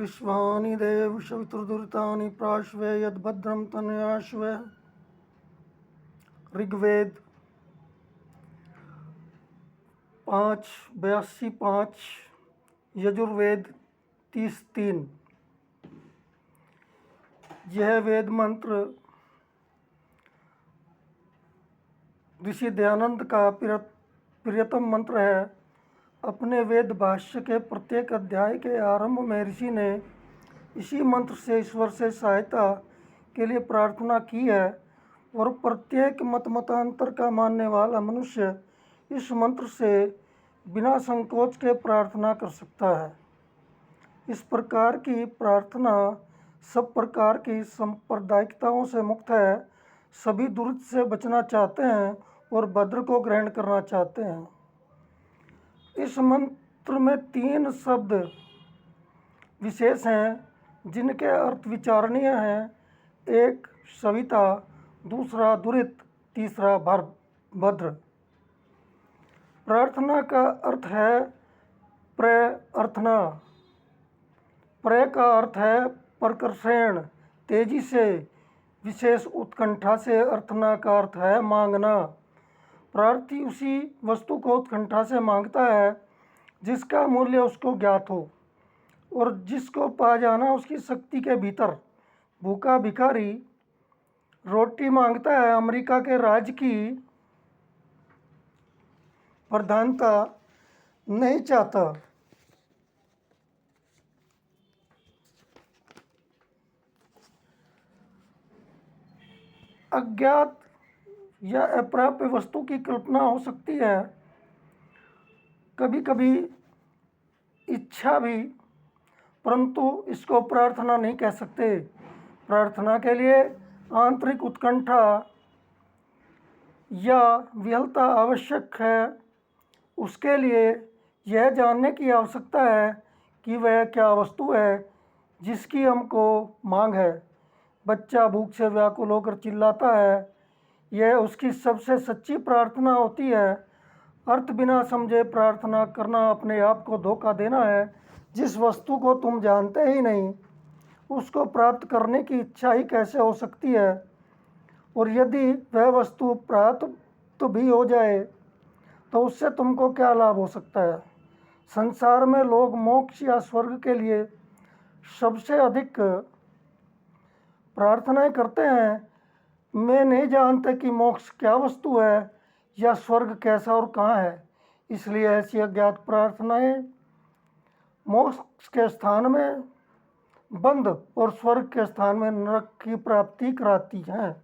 विश्वानि देव सवितुर्दुरितानि प्राश्वे यद्भद्रं तनयाश्वे। ऋग्वेद 5:82-5, यजुर्वेद 30:3। यह वेद मंत्र ऋषि दयानंद का प्रियतम मंत्र है। अपने वेद भाष्य के प्रत्येक अध्याय के आरंभ में ऋषि ने इसी मंत्र से ईश्वर से सहायता के लिए प्रार्थना की है और प्रत्येक मतांतर का मानने वाला मनुष्य इस मंत्र से बिना संकोच के प्रार्थना कर सकता है। इस प्रकार की प्रार्थना सब प्रकार की सांप्रदायिकताओं से मुक्त है, सभी दुर्द से बचना चाहते हैं और भद्र को ग्रहण करना चाहते हैं। इस मंत्र में 3 शब्द विशेष हैं जिनके अर्थ विचारणीय हैं। एक सविता, दूसरा दुरित, तीसरा भद्र। प्रार्थना का अर्थ है प्रअर्थना। प्र का अर्थ है प्रकर्षण, तेजी से, विशेष उत्कंठा से। अर्थना का अर्थ है मांगना। प्रार्थी उसी वस्तु को उत्कंठा से मांगता है जिसका मूल्य उसको ज्ञात हो और जिसको पा जाना उसकी शक्ति के भीतर। भूखा भिखारी रोटी मांगता है, अमेरिका के राज की प्रधानता नहीं चाहता। अज्ञात या अप्राप्य वस्तु की कल्पना हो सकती है, कभी कभी इच्छा भी, परंतु इसको प्रार्थना नहीं कह सकते। प्रार्थना के लिए आंतरिक उत्कंठा या विह्वलता आवश्यक है। उसके लिए यह जानने की आवश्यकता है कि वह क्या वस्तु है जिसकी हमको मांग है। बच्चा भूख से व्याकुल होकर चिल्लाता है, यह उसकी सबसे सच्ची प्रार्थना होती है। अर्थ बिना समझे प्रार्थना करना अपने आप को धोखा देना है। जिस वस्तु को तुम जानते ही नहीं उसको प्राप्त करने की इच्छा ही कैसे हो सकती है, और यदि वह वस्तु प्राप्त भी हो जाए तो उससे तुमको क्या लाभ हो सकता है। संसार में लोग मोक्ष या स्वर्ग के लिए सबसे अधिक प्रार्थनाएं करते हैं। मैं नहीं जानते कि मोक्ष क्या वस्तु है या स्वर्ग कैसा और कहाँ है, इसलिए ऐसी अज्ञात प्रार्थनाएं मोक्ष के स्थान में बंद और स्वर्ग के स्थान में नरक की प्राप्ति कराती हैं।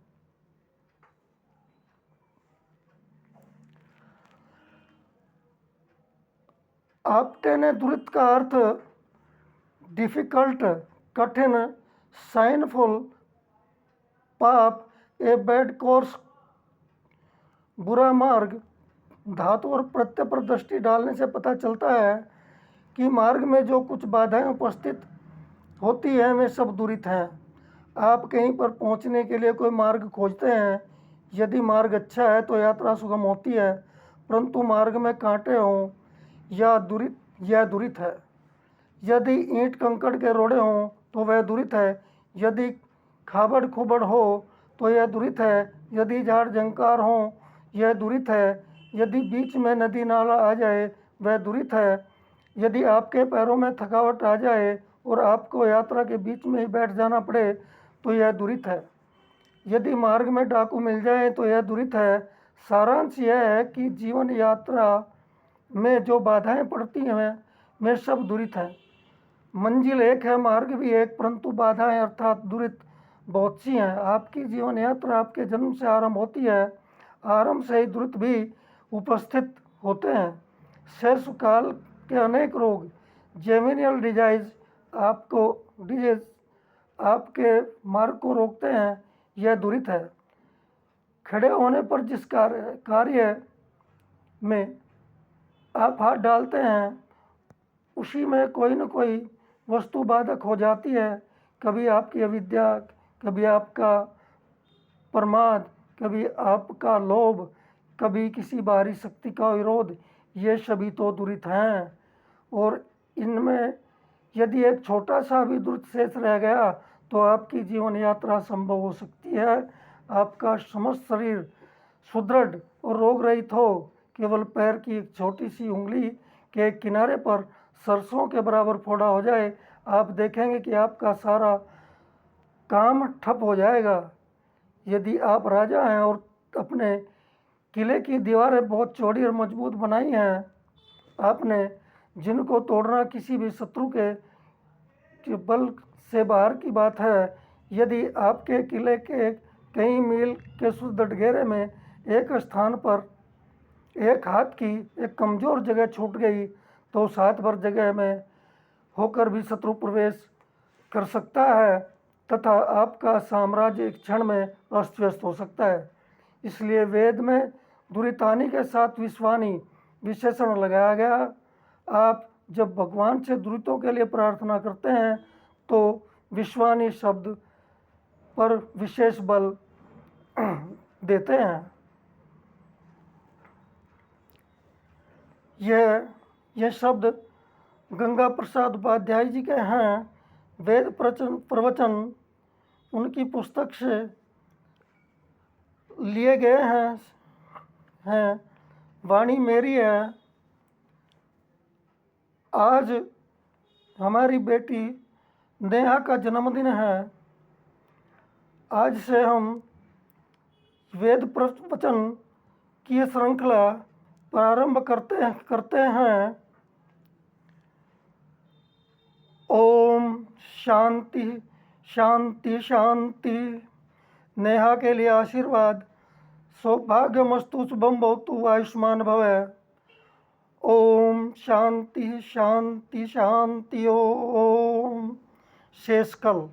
आपटे ने दुरित का अर्थ डिफिकल्ट, कठिन, साइनफुल, पाप, ए बैड कोर्स, बुरा मार्ग। धातु और प्रत्यय पर दृष्टि डालने से पता चलता है कि मार्ग में जो कुछ बाधाएं उपस्थित होती हैं वे सब दुरित हैं। आप कहीं पर पहुंचने के लिए कोई मार्ग खोजते हैं। यदि मार्ग अच्छा है तो यात्रा सुगम होती है, परंतु मार्ग में कांटे हों यह दुरित है। यदि ईंट कंकड़ के रोड़े हों तो वह दुरित है। यदि खाबड़ खुबड़ हो तो यह दुरित है। यदि झाड़ झंकार हो यह दुरित है। यदि बीच में नदी नाला आ जाए वह दुरित है। यदि आपके पैरों में थकावट आ जाए और आपको यात्रा के बीच में ही बैठ जाना पड़े तो यह दुरित है। यदि मार्ग में डाकू मिल जाए तो यह दुरित है। सारांश यह है कि जीवन यात्रा में जो बाधाएं पड़ती हैं वे सब दुरित हैं। मंजिल एक है, मार्ग भी एक, परंतु बाधाएं अर्थात दुरित बहुत सी हैं। आपकी जीवन यात्रा आपके जन्म से आरंभ होती है। आरंभ से ही दुरित भी उपस्थित होते हैं। शैशवकाल के अनेक रोग, जेमिनियल डिजीज आपके मार्ग को रोकते हैं, यह दुरित है। खड़े होने पर जिस कार्य में आप हाथ डालते हैं उसी में कोई न कोई वस्तु बाधक हो जाती है। कभी आपकी अविद्या, कभी आपका प्रमाद, कभी आपका लोभ, कभी किसी बाहरी शक्ति का विरोध। ये सभी तो दुरित हैं और इनमें यदि एक छोटा सा भी द्रुत शेष रह गया तो आपकी जीवन यात्रा संभव हो सकती है। आपका समस्त शरीर सुदृढ़ और रोग रहित हो, केवल पैर की एक छोटी सी उंगली के किनारे पर सरसों के बराबर फोड़ा हो जाए, आप देखेंगे कि आपका सारा काम ठप हो जाएगा। यदि आप राजा हैं और अपने किले की दीवारें बहुत चौड़ी और मजबूत बनाई हैं, आपने जिनको तोड़ना किसी भी शत्रु के बल से बाहर की बात है। यदि आपके किले के कई मील के सुदृढ़ घेरे में एक स्थान पर एक हाथ की एक कमज़ोर जगह छूट गई तो उस हाथ भर जगह में होकर भी शत्रु प्रवेश कर सकता है तथा आपका साम्राज्य एक क्षण में अस्त व्यस्त हो सकता है। इसलिए वेद में दुरितानी के साथ विश्वानी विशेषण लगाया गया। आप जब भगवान से दुरितों के लिए प्रार्थना करते हैं तो विश्वानी शब्द पर विशेष बल देते हैं। यह शब्द गंगा प्रसाद उपाध्याय जी के हैं। वेद प्रवचन उनकी पुस्तक से लिए गए हैं। वाणी मेरी है। आज हमारी बेटी नेहा का जन्मदिन है। आज से हम वेद प्रवचन की श्रृंखला प्रारंभ करते हैं। ओम शांति शांति शांति। नेहा के लिए आशीर्वाद। सौभाग्यमस्तु, शुभम भवतु, आयुष्मान भव। ओम शांति शांति शांति। ओम। शेष कल।